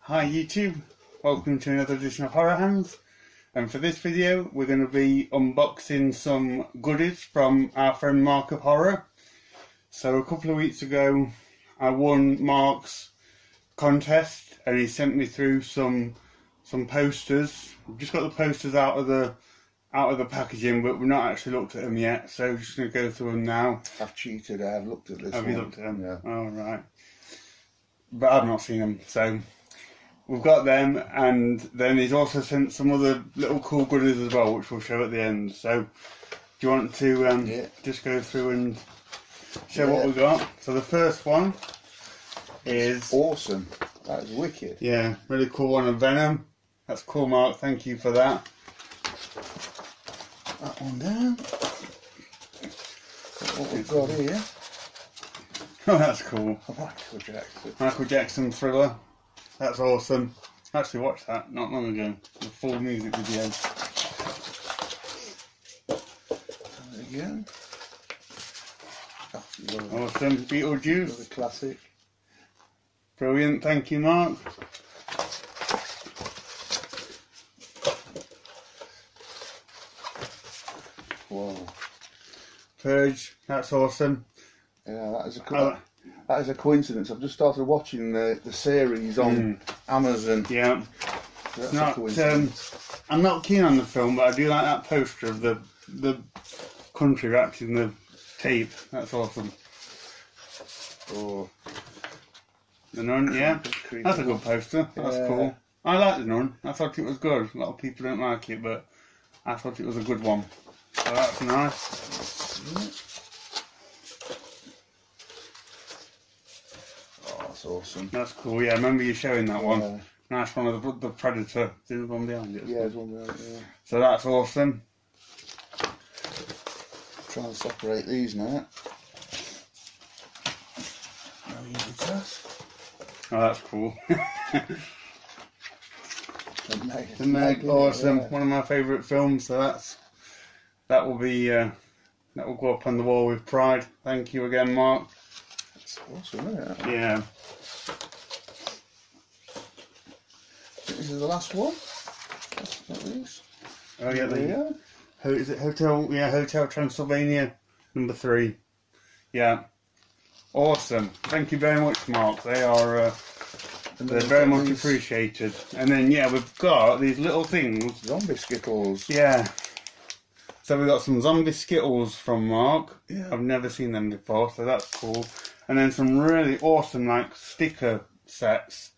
Hi YouTube, welcome to another edition of Horror Hands, and for this video we're going to be unboxing some goodies from our friend Marc Of Horror. So a couple of weeks ago I won Marc's contest and he sent me through some posters. We've just got the posters out of the packaging, but we've not actually looked at them yet, so we're just going to go through them now. I've cheated, I have looked at this. Have you looked at them? Yeah. Oh, right. But I've not seen them, so we've got them, and then he's also sent some other little cool goodies as well, which we'll show at the end. So, do you want to just go through and show what we got? So the first one is awesome. That is wicked. Yeah, really cool one of Venom. That's cool, Mark. Thank you for that. That one down. What we've got here. Oh, that's cool. Michael Jackson. Michael Jackson Thriller. That's awesome. I actually watched that not long ago. The full music video. There we go. Awesome. Beetlejuice. Another classic. Brilliant. Thank you, Mark. Whoa. Purge. That's awesome. Yeah, that is a coincidence. I've just started watching the series on Amazon. Yeah. So that's a coincidence. I'm not keen on the film, but I do like that poster of the country wrapped in the tape. That's awesome. Oh. The Nun, yeah. That's a good poster. That's cool. I like The Nun. I thought it was good. A lot of people don't like it, but I thought it was a good one. So that's nice. Oh, that's awesome. That's cool. Yeah, I remember you showing that one. Nice one of the Predator. There's one behind it. Yeah, there's one behind it, yeah. So that's awesome. Try and separate these now. Oh, that's cool. The Meg, awesome. One of my favourite films. So that will be that will go up on the wall with pride. Thank you again, Mark. That's awesome, isn't it? Yeah. This is the last one. That's not these. Oh yeah, is it Hotel? Yeah, Hotel Transylvania, number 3. Yeah. Awesome. Thank you very much, Mark. They are they're very much appreciated. And then we've got these little things. Zombie Skittles. Yeah. So we've got some zombie Skittles from Mark. Yeah. I've never seen them before, so that's cool. And then some really awesome sticker sets.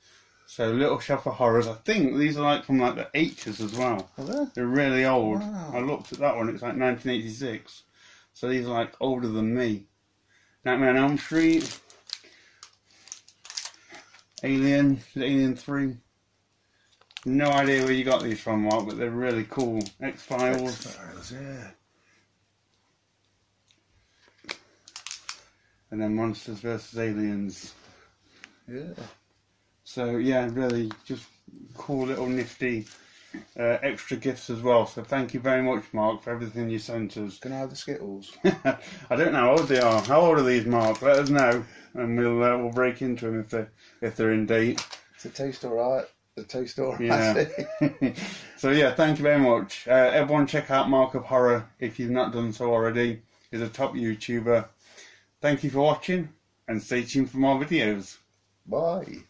So Little Shop of Horrors. I think these are from the 80s as well. Are they? They're really old. Wow. I looked at that one, it's 1986. So these are older than me. Nightmare on Elm Street. Alien 3. No idea where you got these from, Mark, but they're really cool. X-Files. X-Files, yeah. And then Monsters vs. Aliens. Yeah. So yeah, really just cool little nifty extra gifts as well. So thank you very much, Mark, for everything you sent us. Can I have the Skittles? I don't know how old they are. How old are these, Mark? Let us know, and we'll break into them if they're in date. They taste alright. They taste alright. Yeah. So yeah, thank you very much. Everyone, check out Marc Of Horror if you've not done so already. He's a top YouTuber. Thank you for watching, and stay tuned for more videos. Bye.